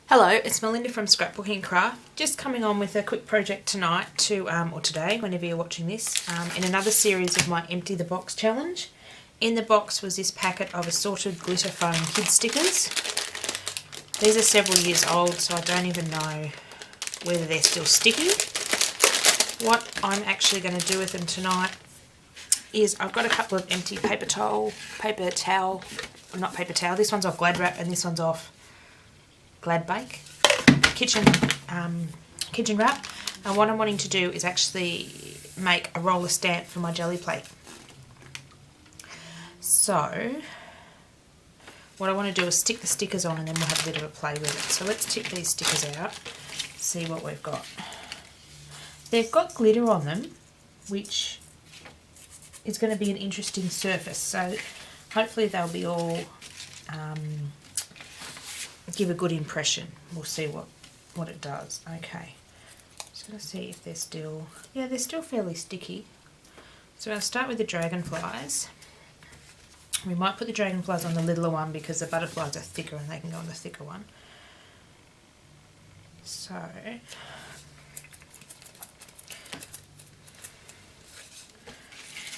Hello, it's Melinda from Scrapbooking Craft. Just coming on with a quick project tonight or today, whenever you're watching this, in another series of my Empty the Box challenge. In the box was this packet of assorted glitter foam kid stickers. These are several years old, so I don't even know whether they're still sticky. What I'm actually going to do with them tonight is I've got a couple of empty paper towel, not paper towel, this one's off Glad Wrap and this one's off Glad Bake kitchen wrap, and what I'm wanting to do is actually make a roller stamp for my jelly plate. So what I want to do is stick the stickers on and then we'll have a bit of a play with it. So let's tip these stickers out, see what we've got. They've got glitter on them, which is going to be an interesting surface, so hopefully they'll be all give a good impression. We'll see what it does. Okay, just going to see if they're still, yeah, they're still fairly sticky. So I'll start with the dragonflies. We might put the dragonflies on the littler one because the butterflies are thicker and they can go on the thicker one. So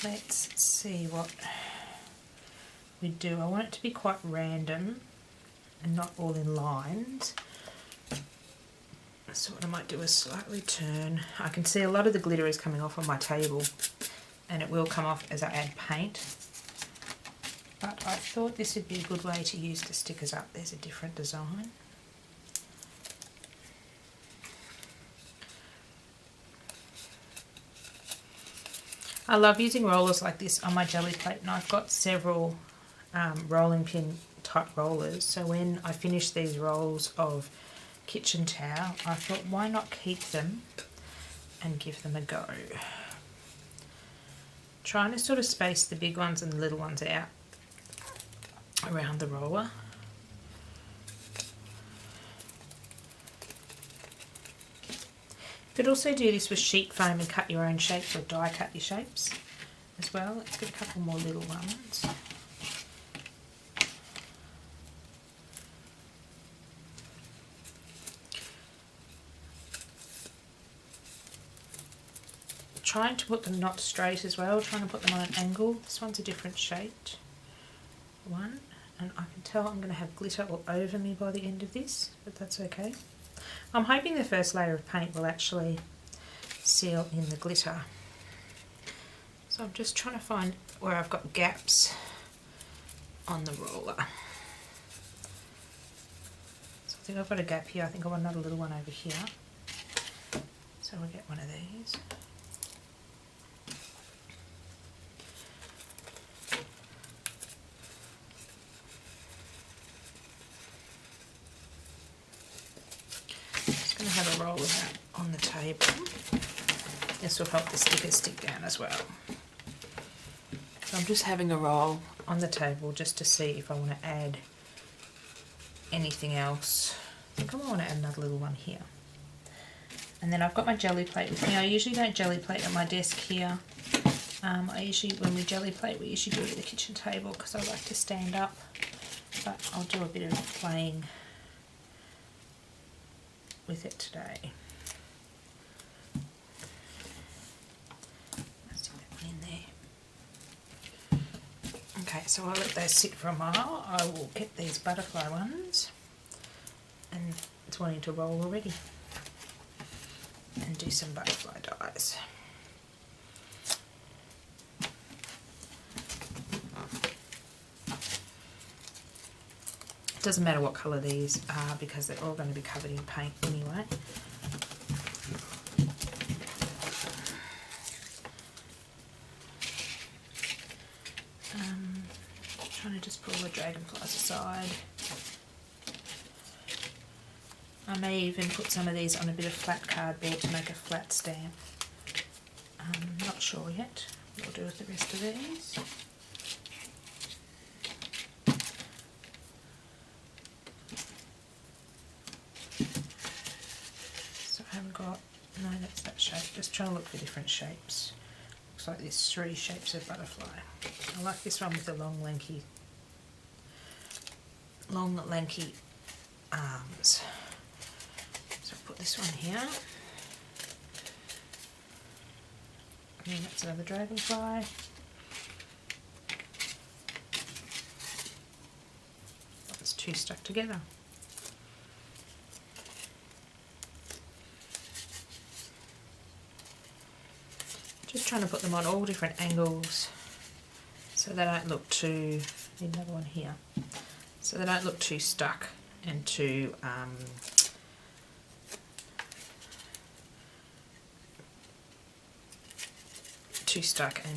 let's see what we do. I want it to be quite random and not all in lines. So what I might do is slightly turn. I can see a lot of the glitter is coming off on my table and it will come off as I add paint. But I thought this would be a good way to use the stickers up. There's a different design. I love using rollers like this on my jelly plate, and I've got several rolling pin type rollers, so when I finish these rolls of kitchen towel I thought why not keep them and give them a go. Trying to sort of space the big ones and the little ones out around the roller. You could also do this with sheet foam and cut your own shapes or die cut your shapes as well. Let's get a couple more little ones. Trying to put them not straight as well, trying to put them on an angle. This one's a different shaped one, and I can tell I'm going to have glitter all over me by the end of this, but that's okay. I'm hoping the first layer of paint will actually seal in the glitter. So I'm just trying to find where I've got gaps on the roller. So I think I've got a gap here. I think I want another little one over here. So we'll get one of these. Going to have a roll of that on the table. This will help the stickers stick down as well. So I'm just having a roll on the table just to see if I want to add anything else. I think I want to add another little one here. And then I've got my jelly plate with me. I usually don't jelly plate at my desk here. When we jelly plate, we usually do it at the kitchen table because I like to stand up. But I'll do a bit of playing with it today. Let's stick that one in there. Okay, so I'll let those sit for a while. I will get these butterfly ones, and it's wanting to roll already, and do some butterfly dies. It doesn't matter what colour these are because they're all going to be covered in paint anyway. Trying to just pull the dragonflies aside. I may even put some of these on a bit of flat cardboard to make a flat stamp. Not sure yet what I'll do with the rest of these. I haven't got, no, that's that shape. Just trying to look for different shapes. Looks like there's 3 shapes of butterfly. I like this one with the long lanky arms. put this one here. And that's another dragonfly. It's two stuck together. Just trying to put them on all different angles so they don't look too, need another one here, so they don't look too stuck and too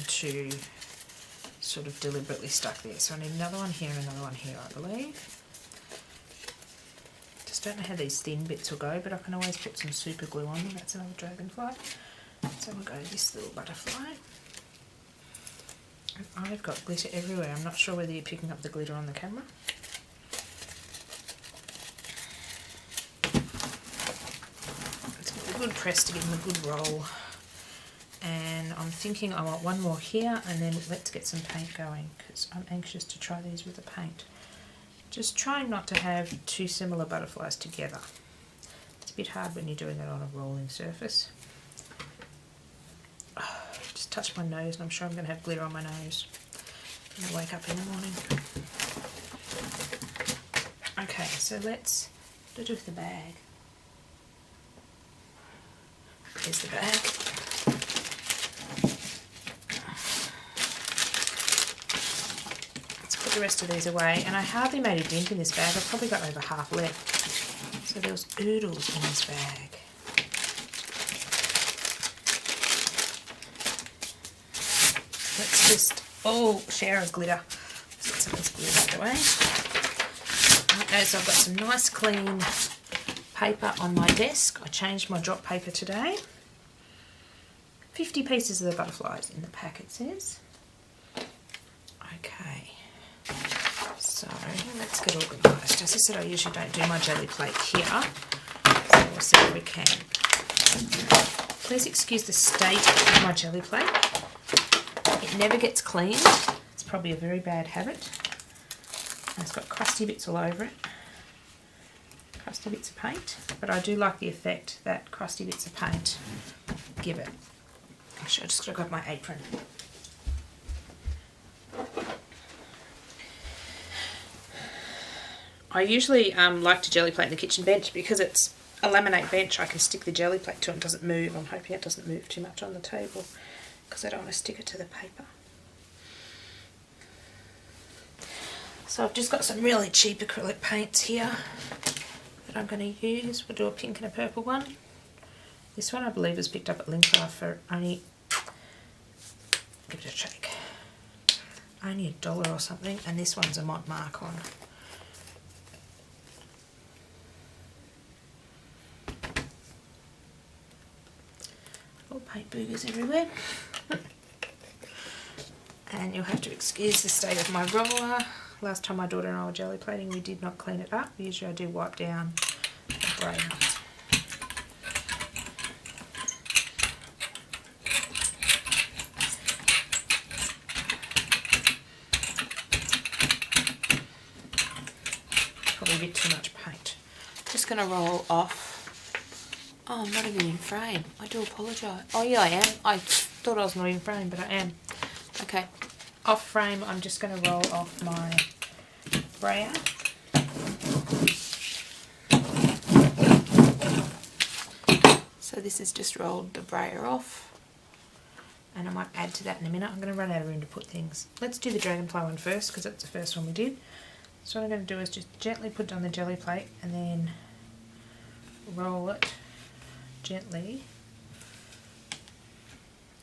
too sort of deliberately stuck there. So I need another one here and another one here, I believe. Just don't know how these thin bits will go, but I can always put some super glue on them. That's another dragonfly. So we'll go this little butterfly. And I've got glitter everywhere. I'm not sure whether you're picking up the glitter on the camera. Let's give it a good press to give them a good roll. And I'm thinking I want one more here, and then let's get some paint going because I'm anxious to try these with the paint. Just trying not to have two similar butterflies together. It's a bit hard when you're doing it on a rolling surface. Just touch my nose and I'm sure I'm going to have glitter on my nose when I wake up in the morning. Okay, so let's do with the bag. Here's the bag. Let's put the rest of these away. And I hardly made a dent in this bag. I've probably got over half left. So there was oodles in this bag. Let's just, share of glitter. Let's get some of this glitter out of the way. Okay, so I've got some nice clean paper on my desk. I changed my drop paper today. 50 pieces of the butterflies in the pack, it says. Okay, so let's get organised. As I said, I usually don't do my jelly plate here, so we'll see what we can. Please excuse the state of my jelly plate. It never gets cleaned. It's probably a very bad habit. And it's got crusty bits all over it. Crusty bits of paint. But I do like the effect that crusty bits of paint give it. Actually, I just got to grab my apron. I usually like to jelly plate the kitchen bench because it's a laminate bench. I can stick the jelly plate to it and it doesn't move. I'm hoping it doesn't move too much on the table, because I don't want to stick it to the paper. So I've just got some really cheap acrylic paints here that I'm going to use. We'll do a pink and a purple one. This one I believe was picked up at Linkcraft for only, give it a shake, only $1 or something, and this one's a Mont Markon. All paint boogers everywhere. And you'll have to excuse the state of my roller. Last time my daughter and I were jelly plating, we did not clean it up. Usually I do wipe down the brayer. Probably a bit too much paint. Just going to roll off. Oh, I'm not even in frame. I do apologise. Oh yeah, I am. I thought I was not in frame, but I am. Okay. Off frame, I'm just going to roll off my brayer. So this has just rolled the brayer off. And I might add to that in a minute. I'm going to run out of room to put things. Let's do the dragonfly one first, because that's the first one we did. So what I'm going to do is just gently put it on the jelly plate and then roll it gently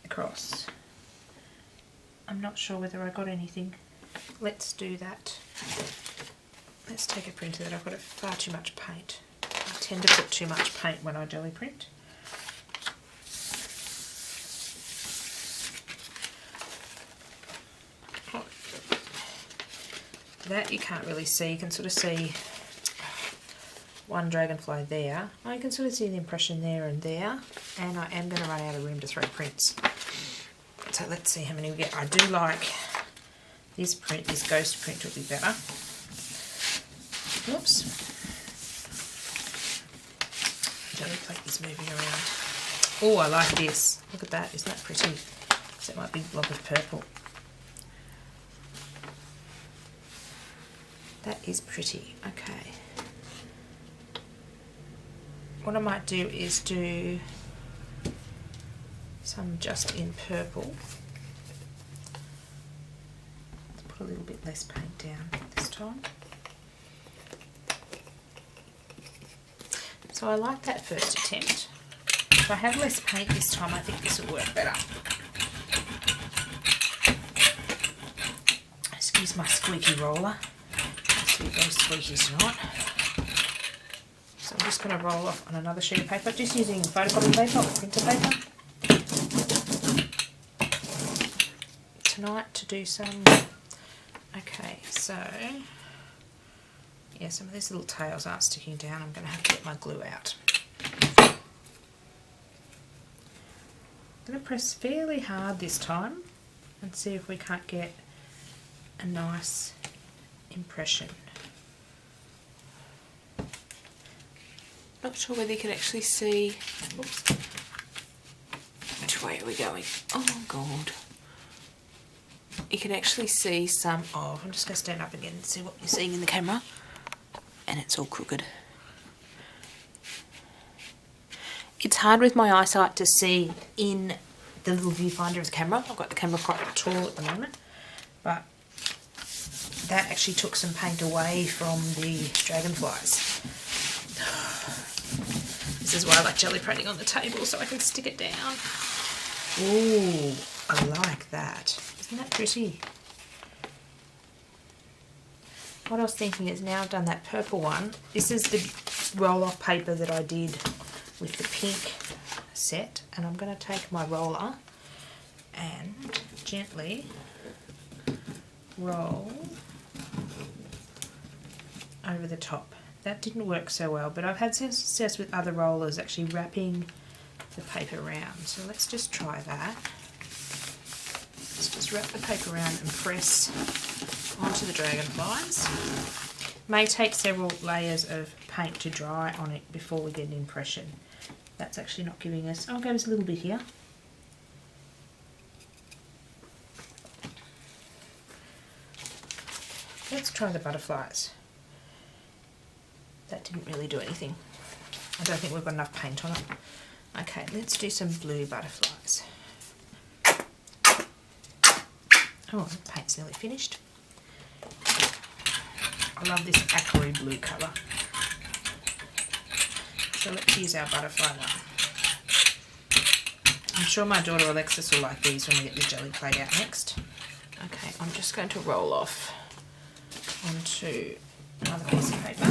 across. I'm not sure whether I got anything. Let's do that. Let's take a printer that I've got far too much paint. I tend to put too much paint when I jelly print. That you can't really see. You can sort of see one dragonfly there. I can sort of see the impression there and there. And I am going to run out of room to throw prints. So let's see how many we get. I do like this print. This ghost print will be better. Oops. jelly plate is moving around. Oh, I like this. Look at that. Isn't that pretty? Is that my big blob of purple? That is pretty. Okay. What I might do is do some just in purple. Let's put a little bit less paint down this time. So I like that first attempt. If I have less paint this time, I think this will work better. Excuse my squeaky roller. It's too very squeaky tonight. So I'm just going to roll off on another sheet of paper, just using photocopy paper or printer paper tonight to do some. Okay, so yeah, some of these little tails aren't sticking down. I'm going to have to get my glue out. I'm going to press fairly hard this time and see if we can't get a nice impression. Not sure whether you can actually see. Oops. Which way are we going? Oh God. You can actually see some of. I'm just going to stand up again and see what you're seeing seeing. in the camera, and it's all crooked. It's hard with my eyesight to see in the little viewfinder of the camera. I've got the camera quite tall at the moment, but that actually took some paint away from the dragonflies. This is why I like jelly painting on the table, so I can stick it down. Ooh, I like that. Isn't that pretty? What I was thinking is, now I've done that purple one, this is the roll-off paper that I did with the pink set, and I'm going to take my roller and gently roll over the top. That didn't work so well, but I've had success with other rollers actually wrapping the paper around. So let's just try that. Let's just wrap the paper around and press onto the dragonflies. May take several layers of paint to dry on it before we get an impression. That's actually not giving us. I'll give us a little bit here. Let's try the butterflies. That didn't really do anything. I don't think we've got enough paint on it. Okay, let's do some blue butterflies. Oh, the paint's nearly finished. I love this aquary blue colour. So let's use our butterfly one. I'm sure my daughter Alexis will like these when we get the jelly plate out next. Okay, I'm just going to roll off onto another piece of paper.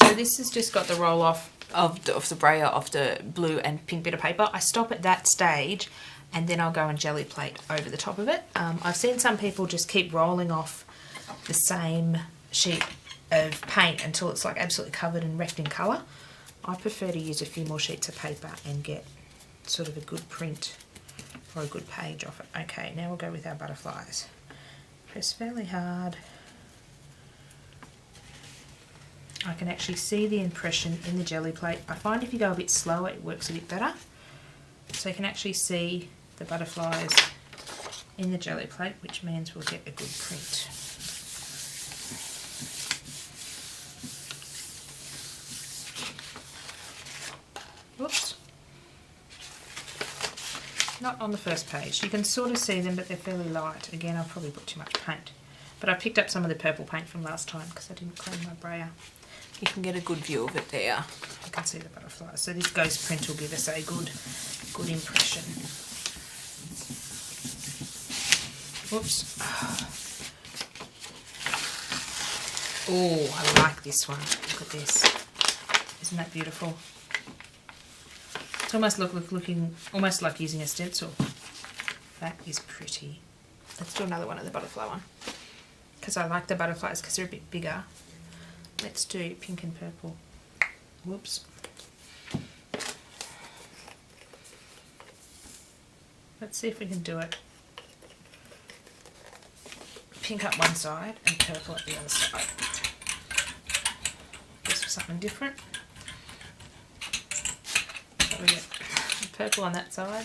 So this has just got the roll off of the brayer of the blue and pink bit of paper. I stop at that stage and then I'll go and jelly plate over the top of it. I've seen some people just keep rolling off the same sheet of paint until it's like absolutely covered and wrecked in colour. I prefer to use a few more sheets of paper and get sort of a good print or a good page off it. Okay, now we'll go with our butterflies. Press fairly hard. I can actually see the impression in the jelly plate. I find if you go a bit slower it works a bit better. So you can actually see the butterflies in the jelly plate, which means we'll get a good print. Whoops. Not on the first page. You can sort of see them, but they're fairly light. Again, I've probably put too much paint. But I picked up some of the purple paint from last time because I didn't clean my brayer. You can get a good view of it there. You can see the butterflies. So this ghost print will give us a good impression. Whoops. Oh, I like this one. Look at this. Isn't that beautiful? It's almost looking almost like using a stencil. That is pretty. Let's do another one of the butterfly one. Because I like the butterflies because they're a bit bigger. Let's do pink and purple. Whoops. Let's see if we can do it. Pink up one side and purple at the other side. something different. So we get purple on that side.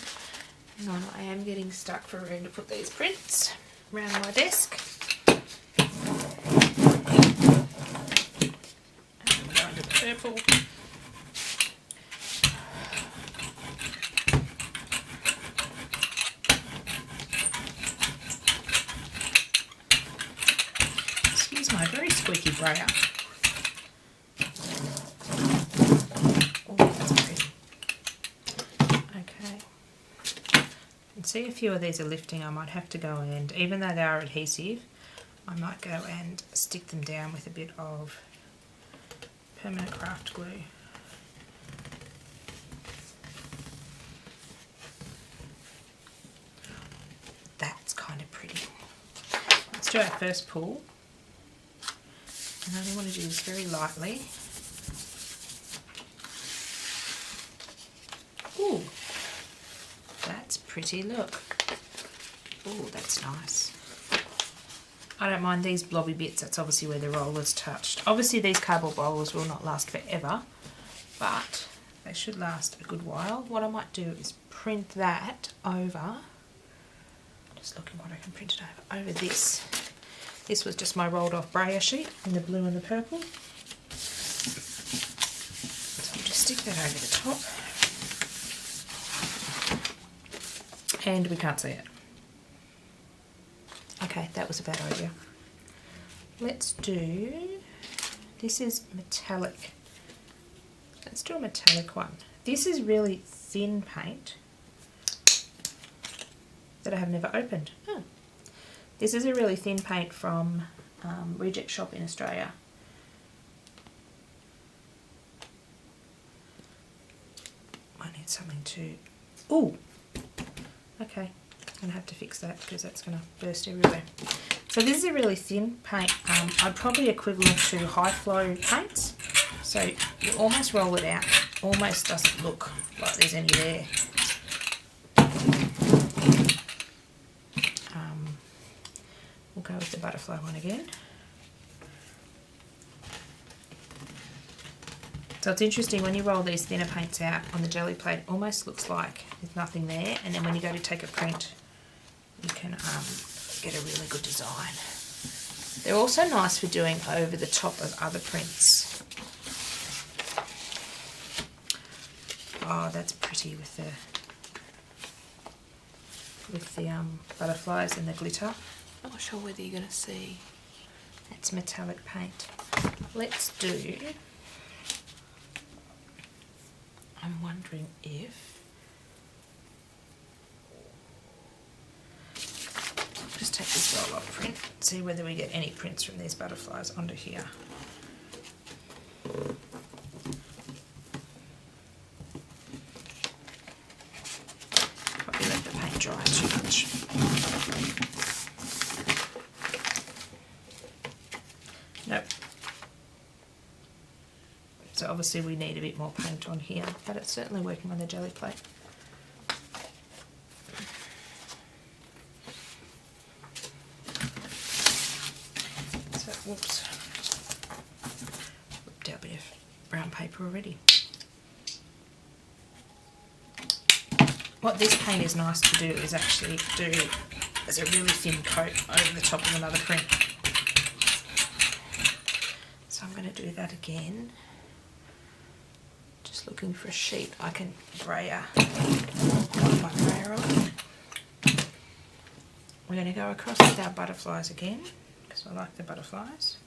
Hang on, I am getting stuck for room to put these prints around my desk. And we're going to the purple. Excuse my very squeaky brayer. Oh, that's pretty. Okay. You can see a few of these are lifting. I might have to go and, even though they are adhesive, I might go and stick them down with a bit of permanent craft glue. That's kind of pretty. Let's do our first pull. And I only want to do this very lightly. Ooh, that's pretty, look. Ooh, that's nice. I don't mind these blobby bits, that's obviously where the roller's touched. Obviously these cardboard rollers will not last forever, but they should last a good while. What I might do is print that over, just looking what I can print it over this. This was just my rolled off brayer sheet in the blue and the purple. So I'll just stick that over the top. And we can't see it. Okay, that was a bad idea. Let's do, this is metallic. Let's do a metallic one. This is really thin paint that I have never opened. Oh. This is a really thin paint from Reject Shop in Australia. I need something to, ooh, okay. I'm going to have to fix that because that's going to burst everywhere. So this is a really thin paint. I'd probably equivalent to high flow paints. So you almost roll it out. Almost doesn't look like there's any there. We'll go with the butterfly one again. So it's interesting when you roll these thinner paints out on the jelly plate, it almost looks like there's nothing there, and then when you go to take a print, you can get a really good design. They're also nice for doing over the top of other prints. Oh, that's pretty with the butterflies and the glitter. Not sure whether you're going to see. That's metallic paint. Let's do, I'm wondering if, I'll just take this roll off print, see whether we get any prints from these butterflies onto here. Probably let the paint dry too much. Nope. So obviously we need a bit more paint on here, but it's certainly working on the jelly plate. So, whoops. Whipped out a bit of brown paper already. What this paint is nice to do is actually do as a really thin coat over the top of another print. So I'm going to do that again. Just looking for a sheet I can brayer. Got my brayer on. We're going to go across with our butterflies again, because I like the butterflies.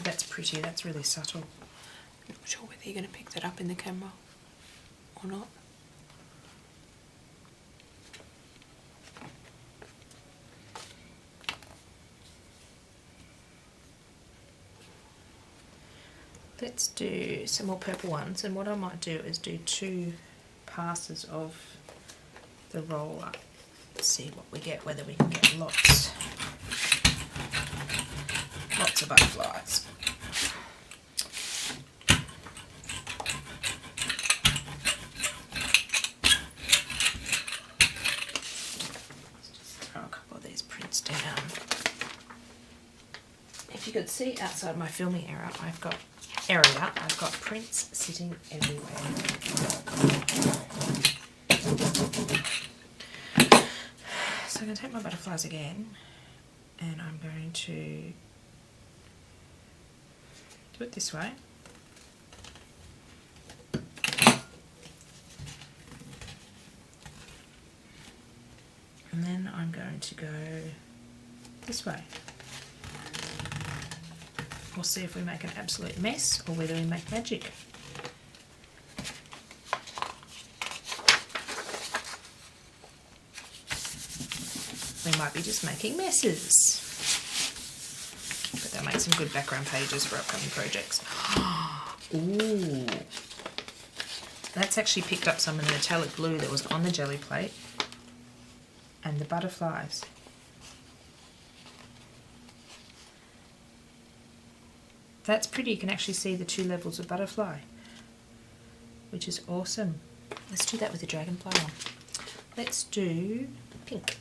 That's pretty, that's really subtle. I'm not sure whether you're going to pick that up in the camera or not. Let's do some more purple ones, and what I might do is do 2 passes of the roller. Let's see what we get, whether we can get lots. Lots of butterflies. Throw a couple of these prints down. If you could see outside my filming area, I've got prints sitting everywhere. So I'm going to take my butterflies again, and I'm going to do it this way. And then I'm going to go this way. We'll see if we make an absolute mess or whether we make magic. We might be just making messes. But they'll make some good background pages for upcoming projects. Ooh. That's actually picked up some of the metallic blue that was on the jelly plate. And the butterflies. That's pretty. You can actually see the 2 levels of butterfly, which is awesome. Let's do that with the dragonfly one. Let's do pink.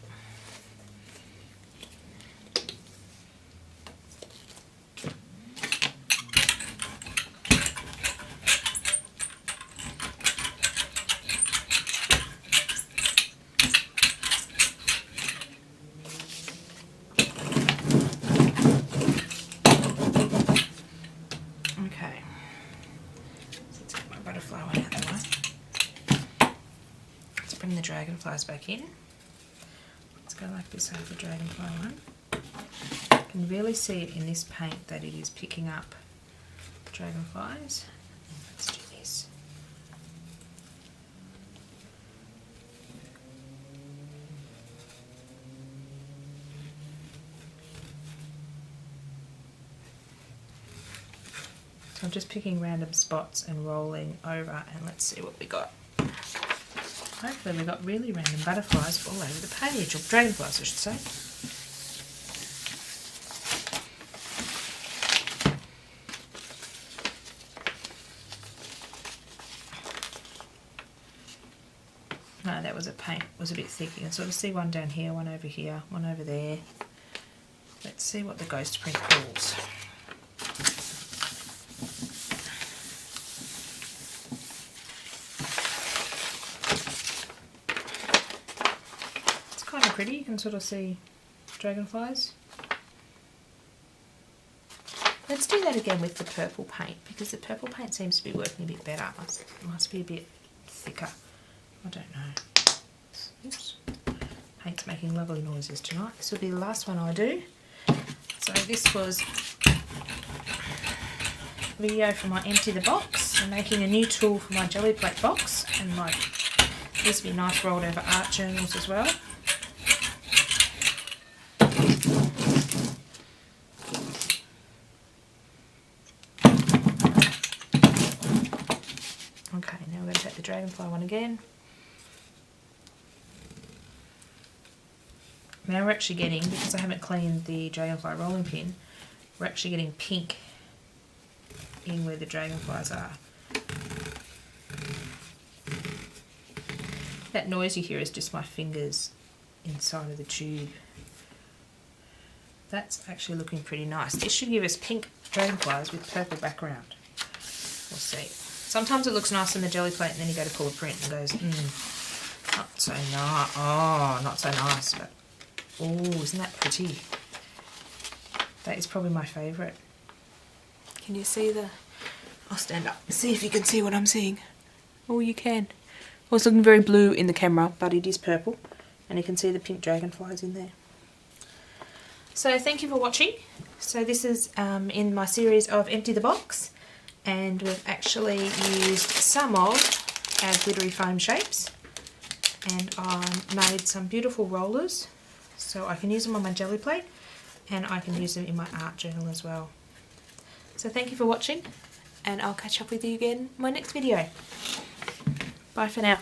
Bring the dragonflies back in. Let's go like this over the dragonfly one. You can really see it in this paint that it is picking up dragonflies. Let's do this. So I'm just picking random spots and rolling over, and let's see what we got. Hopefully we got really random butterflies all over the page, or dragonflies I should say. No, that was a paint, it was a bit thick. You can sort of see one down here, one over here, one over there. Let's see what the ghost print pulls. Kind of pretty, you can sort of see dragonflies. Let's do that again with the purple paint, because the purple paint seems to be working a bit better. It must be a bit thicker. I don't know. Oops. Paint's making lovely noises tonight. This will be the last one I do. So this was a video for my empty the box. I'm making a new tool for my jelly plate box, and this will be nice rolled over art journals as well. Okay, now we're going to take the dragonfly one again. Now we're actually getting, because I haven't cleaned the dragonfly rolling pin, we're actually getting pink in where the dragonflies are. That noise you hear is just my fingers inside of the tube. That's actually looking pretty nice. This should give us pink dragonflies with purple background. We'll see. Sometimes it looks nice on the jelly plate, and then you go to pull a print and it goes, not so nice. Oh, not so nice. But oh, isn't that pretty? That is probably my favourite. Can you see the? I'll stand up. See if you can see what I'm seeing. Oh, you can. Well, it's looking very blue in the camera, but it is purple, and you can see the pink dragonflies in there. So thank you for watching. So this is in my series of Empty the Box, and we've actually used some of our glittery foam shapes, and I made some beautiful rollers so I can use them on my jelly plate, and I can use them in my art journal as well. So thank you for watching, and I'll catch up with you again in my next video. Bye for now.